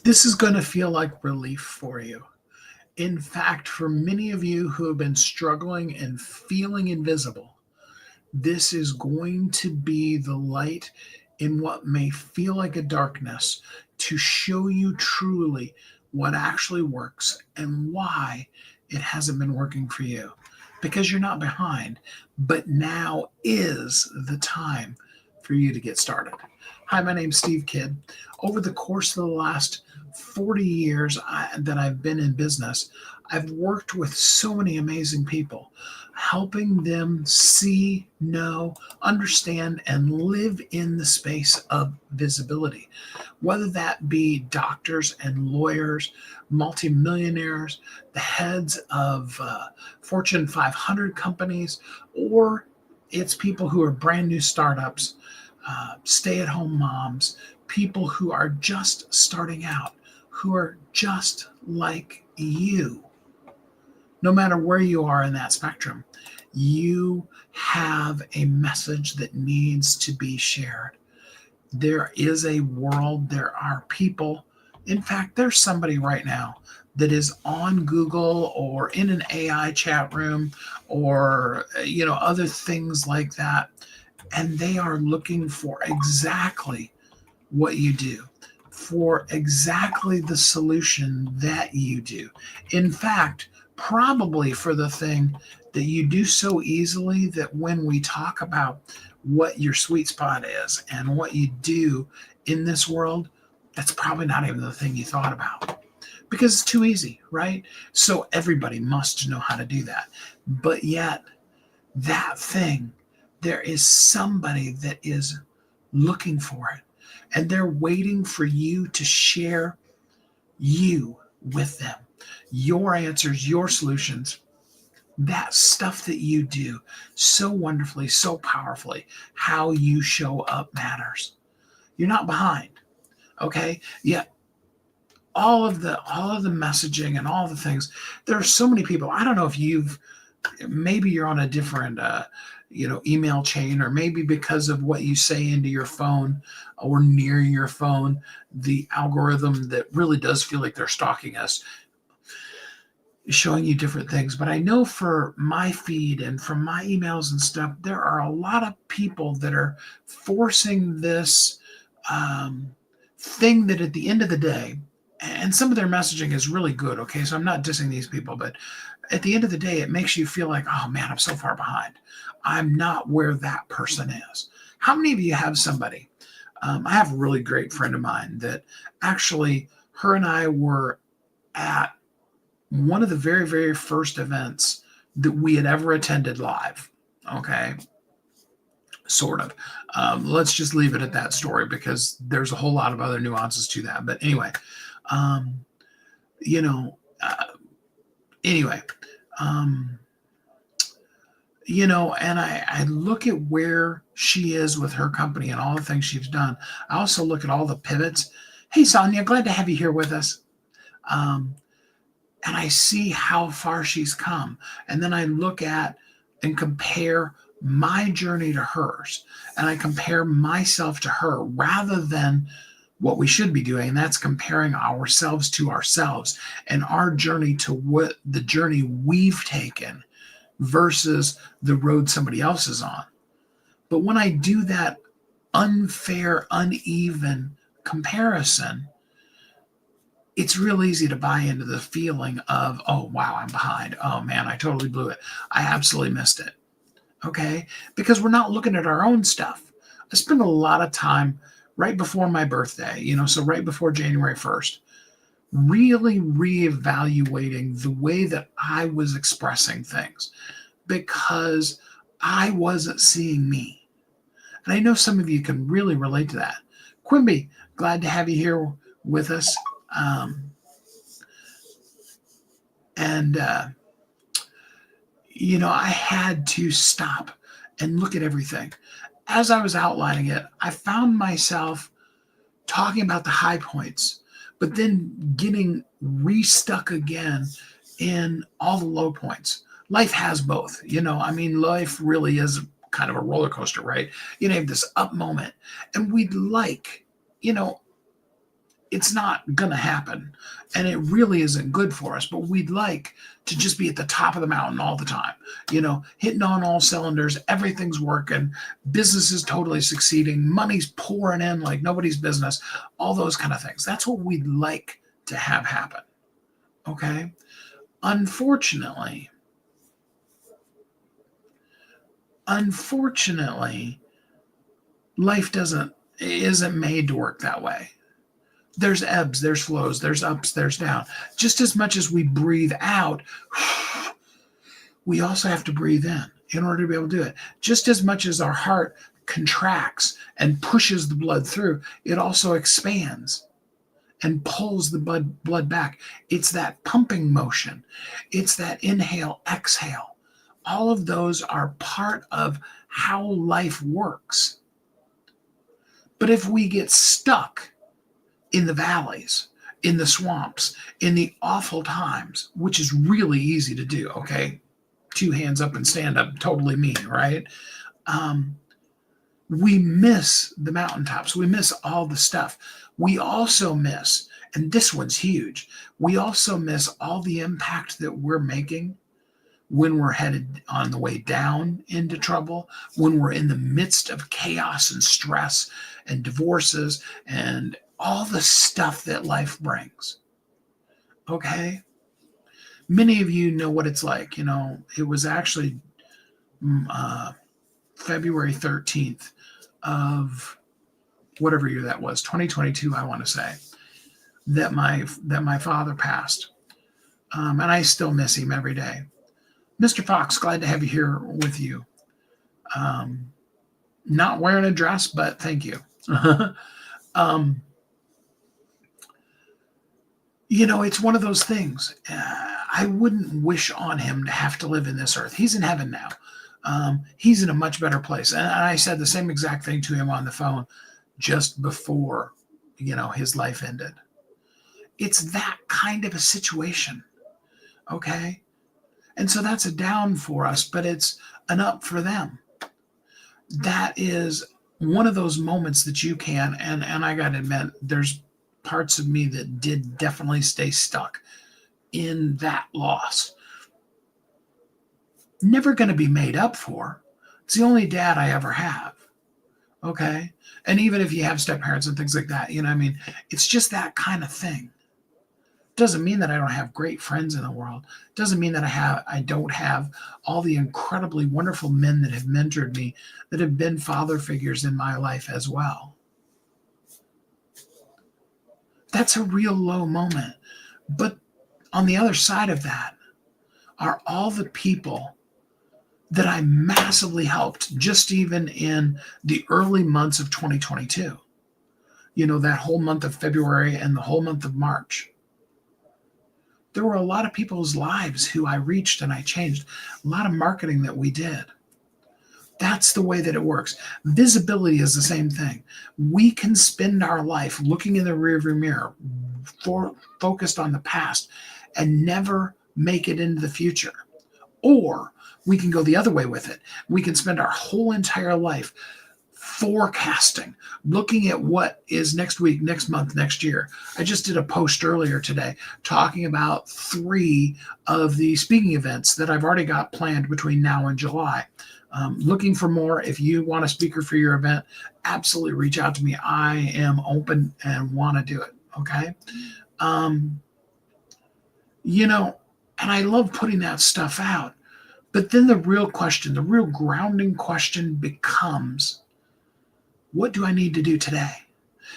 This is going to feel like relief for you. In fact, for many of you who have been struggling and feeling invisible, this is going to be the light in what may feel like a darkness to show you truly what actually works and why it hasn't been working for you. Because you're not behind, but now is the time for you to get started. Hi, my name's Steve Kidd. Over the course of the last 40 years that I've been in business, I've worked with so many amazing people, helping them see, know, understand, and live in the space of visibility. Whether that be doctors and lawyers, multimillionaires, the heads of Fortune 500 companies, or it's people who are brand new startups, stay at home moms, people who are just starting out, who are just like you. No matter where you are in that spectrum, you have a message that needs to be shared. There is a world, there are people. In fact, there's somebody right now that is on Google or in an AI chat room or other things like that, and they are looking for exactly what you do, for exactly the solution that you do. In fact, probably for the thing that you do so easily that when we talk about what your sweet spot is and what you do in this world, that's probably not even the thing you thought about because it's too easy, right? So everybody must know how to do that. But yet, that thing, there is somebody that is looking for it, and they're waiting for you to share you with them, your answers, your solutions, that stuff that you do so wonderfully, so powerfully. How you show up matters. You're not behind. Okay. Yeah. All of the messaging and all the things. There are so many people. I don't know if maybe you're on a different email chain, or maybe because of what you say into your phone or near your phone, the algorithm that really does feel like they're stalking us is showing you different things. But I know for my feed and from my emails and stuff, there are a lot of people that are forcing this thing that at the end of the day, and some of their messaging is really good, okay, so I'm not dissing these people, but at the end of the day, it makes you feel like, oh man, I'm so far behind. I'm not where that person is. How many of you have somebody? I have a really great friend of mine that actually, her and I were at one of the very, very first events that we had ever attended live. Okay. Sort of. Let's just leave it at that story because there's a whole lot of other nuances to that. But anyway, um, you know, uh, anyway, um, and I look at where she is with her company and all the things she's done. I also look at all the pivots. Hey, Sonia, glad to have you here with us. Um, and I see how far she's come. And then I look at and compare my journey to hers. And I compare myself to her rather than what we should be doing. And that's comparing ourselves to ourselves and our journey to what the journey we've taken versus the road somebody else is on. But when I do that unfair, uneven comparison, it's real easy to buy into the feeling of, oh, wow, I'm behind. Oh, man, I totally blew it. I absolutely missed it. Okay? Because we're not looking at our own stuff. I spend a lot of time right before my birthday, so right before January 1st, really reevaluating the way that I was expressing things because I wasn't seeing me. And I know some of you can really relate to that. Quimby, glad to have you here with us. And I had to stop and look at everything. As I was outlining it, I found myself talking about the high points, but then getting restuck again in all the low points. Life has both, life really is kind of a roller coaster, right? You have this up moment, and we'd like, It's not going to happen. And it really isn't good for us. But we'd like to just be at the top of the mountain all the time, hitting on all cylinders. Everything's working. Business is totally succeeding. Money's pouring in like nobody's business. All those kind of things. That's what we'd like to have happen. Okay. Unfortunately, life isn't made to work that way. There's ebbs, there's flows, there's ups, there's down. Just as much as we breathe out, we also have to breathe in order to be able to do it. Just as much as our heart contracts and pushes the blood through, it also expands and pulls the blood back. It's that pumping motion. It's that inhale, exhale. All of those are part of how life works. But if we get stuck in the valleys, in the swamps, in the awful times, which is really easy to do, okay? 2 hands up and stand up, totally me, right? We miss the mountaintops. We miss all the stuff. We also miss, and this one's huge, we also miss all the impact that we're making when we're headed on the way down into trouble, when we're in the midst of chaos and stress and divorces and all the stuff that life brings. Okay? Many of you know what it's like. It was actually February 13th of whatever year that was, 2022, I want to say, that my father passed. And I still miss him every day. Mr. Fox, glad to have you here with you. Not wearing a dress, but thank you. It's one of those things. I wouldn't wish on him to have to live in this earth. He's in heaven now. He's in a much better place. And I said the same exact thing to him on the phone just before, his life ended. It's that kind of a situation. Okay? And so that's a down for us, but it's an up for them. That is one of those moments that you can, and I got to admit, there's parts of me that did definitely stay stuck in that loss. Never going to be made up for. It's the only dad I ever have. Okay? And even if you have step parents and things like that, it's just that kind of thing. Doesn't mean that I don't have great friends in the world. Doesn't mean that I don't have all the incredibly wonderful men that have mentored me, that have been father figures in my life as well. That's a real low moment. But on the other side of that are all the people that I massively helped just even in the early months of 2022. That whole month of February and the whole month of March. There were a lot of people's lives who I reached and I changed. A lot of marketing that we did. That's the way that it works. Visibility is the same thing. We can spend our life looking in the rearview mirror, focused on the past, and never make it into the future. Or we can go the other way with it. We can spend our whole entire life forecasting, looking at what is next week, next month, next year. I just did a post earlier today talking about 3 of the speaking events that I've already got planned between now and July. Looking for more. If you want a speaker for your event, absolutely reach out to me. I am open and want to do it. Okay. And I love putting that stuff out. But then the real grounding question becomes, what do I need to do today?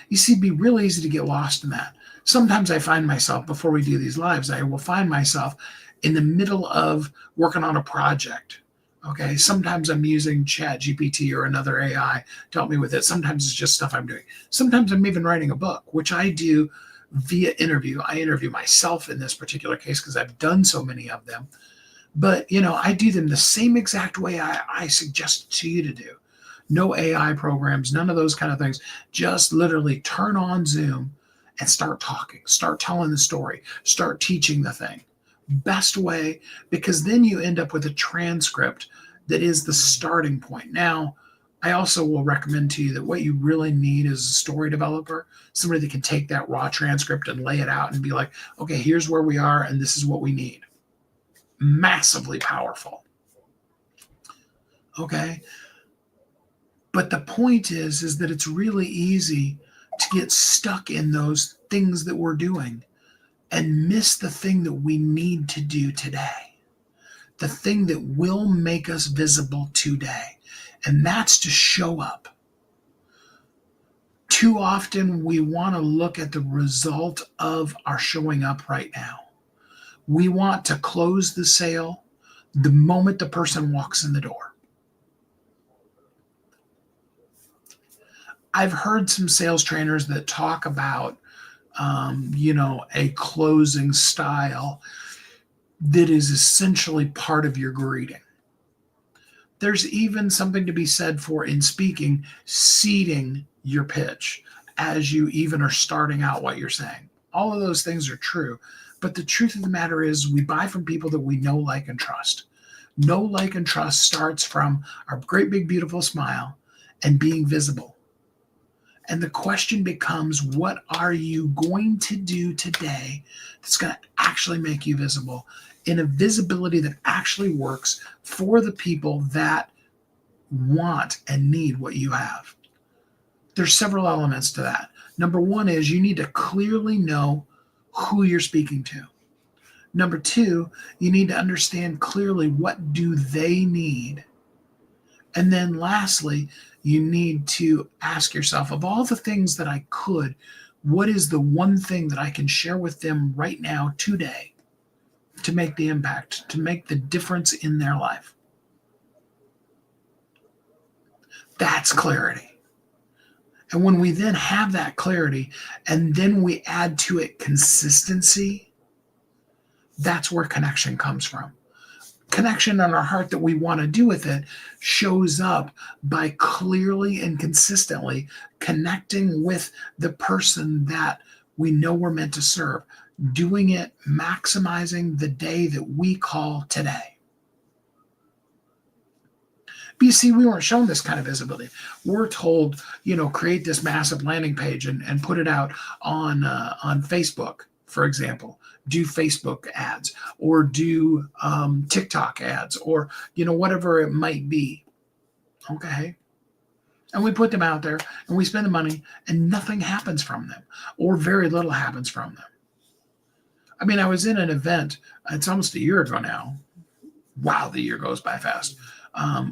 You see, it'd be real easy to get lost in that. Sometimes I find myself, before we do these lives, I will find myself in the middle of working on a project. Okay. Sometimes I'm using ChatGPT or another AI to help me with it. Sometimes it's just stuff I'm doing. Sometimes I'm even writing a book, which I do via interview. I interview myself in this particular case because I've done so many of them. But, I do them the same exact way I suggest to you to do. No AI programs, none of those kind of things. Just literally turn on Zoom and start talking, start telling the story, start teaching the thing. Best way, because then you end up with a transcript that is the starting point. Now, I also will recommend to you that what you really need is a story developer, somebody that can take that raw transcript and lay it out and be like, okay, here's where we are and this is what we need. Massively powerful. Okay. But the point is that it's really easy to get stuck in those things that we're doing and miss the thing that we need to do today, the thing that will make us visible today. And that's to show up. Too often we want to look at the result of our showing up right now. We want to close the sale the moment the person walks in the door. I've heard some sales trainers that talk about, a closing style that is essentially part of your greeting. There's even something to be said for, in speaking, seeding your pitch as you even are starting out what you're saying. All of those things are true. But the truth of the matter is we buy from people that we know, like, and trust. Know, like, and trust starts from our great big beautiful smile and being visible. And the question becomes, what are you going to do today that's going to actually make you visible in a visibility that actually works for the people that want and need what you have? There's several elements to that. Number one is you need to clearly know who you're speaking to. Number two, you need to understand clearly what do they need. And then lastly, you need to ask yourself, of all the things that I could, what is the one thing that I can share with them right now, today, to make the impact, to make the difference in their life? That's clarity. And when we then have that clarity and then we add to it consistency, that's where connection comes from. Connection in our heart that we want to do with it shows up by clearly and consistently connecting with the person that we know we're meant to serve, doing it, maximizing the day that we call today. But you see, we weren't shown this kind of visibility. We're told, create this massive landing page and put it out on Facebook, for example. Do Facebook ads or do TikTok ads or, whatever it might be. Okay. And we put them out there and we spend the money and nothing happens from them, or very little happens from them. I mean, I was in an event, it's almost a year ago now. Wow, the year goes by fast.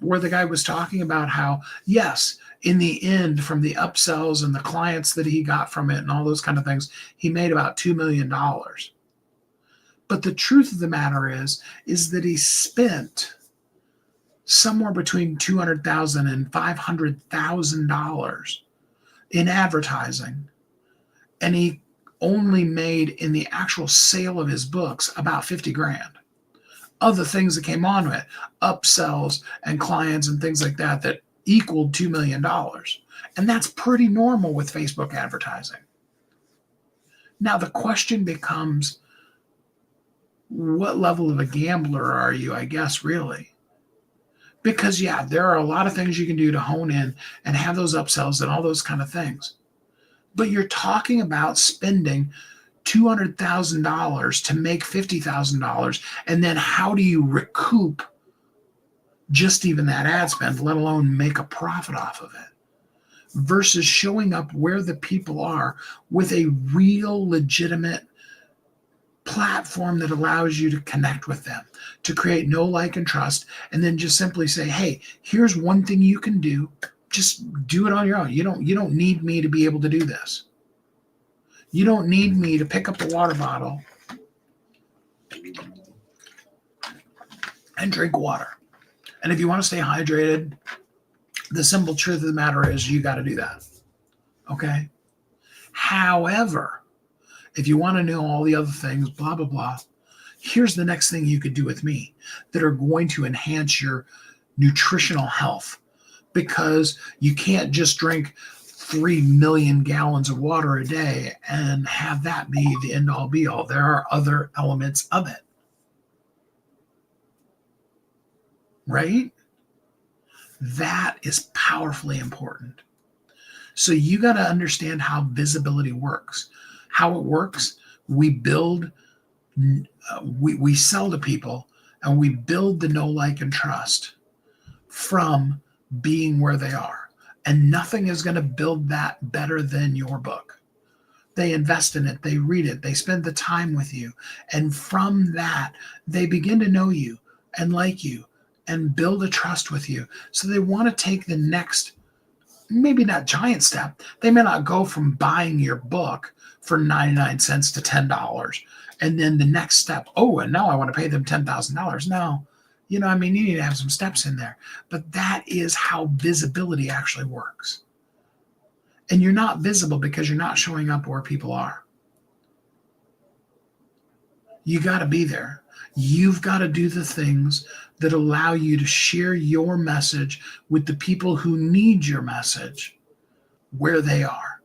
Where the guy was talking about how, yes, in the end, from the upsells and the clients that he got from it and all those kind of things, he made about $2 million. But the truth of the matter is that he spent somewhere between $200,000 and $500,000 in advertising, and he only made, in the actual sale of his books, about 50 grand. Other things that came on with upsells and clients and things like that equaled $2 million. And that's pretty normal with Facebook advertising. Now the question becomes, what level of a gambler are you, I guess, really? Because, yeah, there are a lot of things you can do to hone in and have those upsells and all those kind of things. But you're talking about spending $200,000 to make $50,000. And then how do you recoup just even that ad spend, let alone make a profit off of it? Versus showing up where the people are with a real, legitimate platform that allows you to connect with them, to create know, like, and trust, and then just simply say, hey, here's one thing you can do. Just do it on your own. You don't need me to be able to do this. You don't need me to pick up the water bottle and drink water. And if you want to stay hydrated, the simple truth of the matter is you got to do that. Okay? However, if you want to know all the other things, blah, blah, blah, here's the next thing you could do with me that are going to enhance your nutritional health, because you can't just drink 3 million gallons of water a day and have that be the end all be all. There are other elements of it. Right? That is powerfully important. So you got to understand how visibility works. How it works, we build, we sell to people, and we build the know, like, and trust from being where they are. And nothing is going to build that better than your book. They invest in it, they read it, they spend the time with you. And from that, they begin to know you and like you and build a trust with you. So they want to take the next, maybe not giant step. They may not go from buying your book for 99 cents to $10. And then the next step, oh, and now I want to pay them $10,000. No, you need to have some steps in there. But that is how visibility actually works. And you're not visible because you're not showing up where people are. You got to be there. You've got to do the things that allow you to share your message with the people who need your message where they are.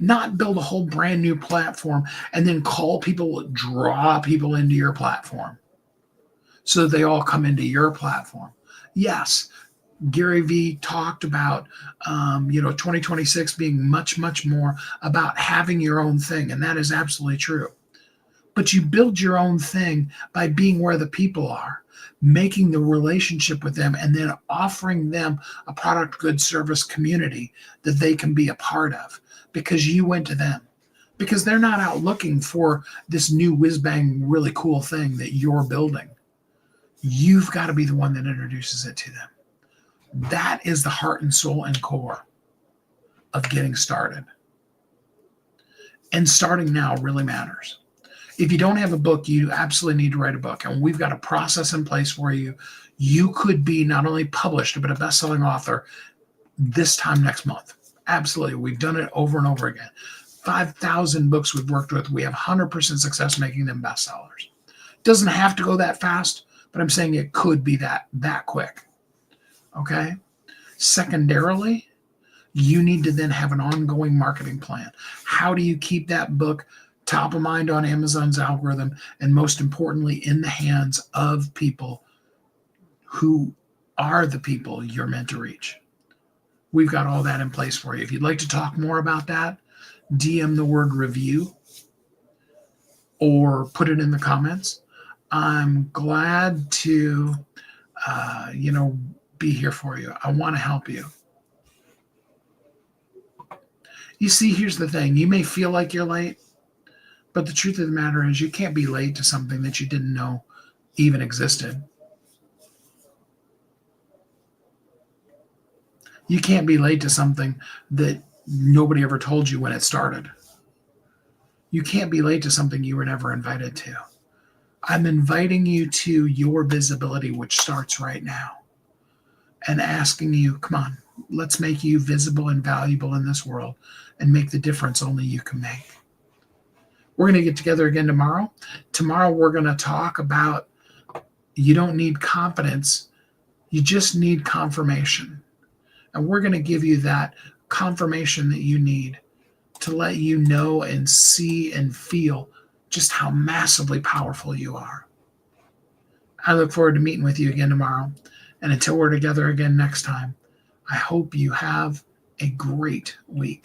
Not build a whole brand new platform and then draw people into your platform so that they all come into your platform. Yes, Gary Vee talked about, 2026 being much, much more about having your own thing. And that is absolutely true. But you build your own thing by being where the people are, making the relationship with them, and then offering them a product, good, service community that they can be a part of because you went to them. Because they're not out looking for this new whiz-bang, really cool thing that you're building. You've got to be the one that introduces it to them. That is the heart and soul and core of getting started. And starting now really matters. If you don't have a book, you absolutely need to write a book. And we've got a process in place for you. You could be not only published, but a best-selling author this time next month. Absolutely. We've done it over and over again. 5,000 books we've worked with. We have 100% success making them bestsellers. Doesn't have to go that fast, but I'm saying it could be that quick. Okay. Secondarily, you need to then have an ongoing marketing plan. How do you keep that book top of mind on Amazon's algorithm, and most importantly, in the hands of people who are the people you're meant to reach? We've got all that in place for you. If you'd like to talk more about that, DM the word review or put it in the comments. I'm glad to, be here for you. I want to help you. You see, here's the thing. You may feel like you're late, but the truth of the matter is you can't be late to something that you didn't know even existed. You can't be late to something that nobody ever told you when it started. You can't be late to something you were never invited to. I'm inviting you to your visibility, which starts right now, and asking you, come on, let's make you visible and valuable in this world and make the difference only you can make. We're going to get together again tomorrow. Tomorrow, we're going to talk about you don't need confidence. You just need confirmation. And we're going to give you that confirmation that you need to let you know and see and feel just how massively powerful you are. I look forward to meeting with you again tomorrow. And until we're together again next time, I hope you have a great week.